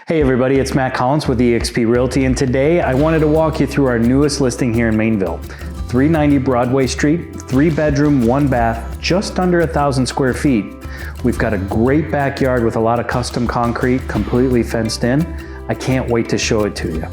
Hey everybody, it's Matt Collins with eXp Realty, and today I wanted to walk you through our newest listing here in Mainville. 390 Broadway Street, 3-bedroom, 1-bath, just under 1,000 square feet. We've got a great backyard with a lot of custom concrete, completely fenced in. I can't wait to show it to you.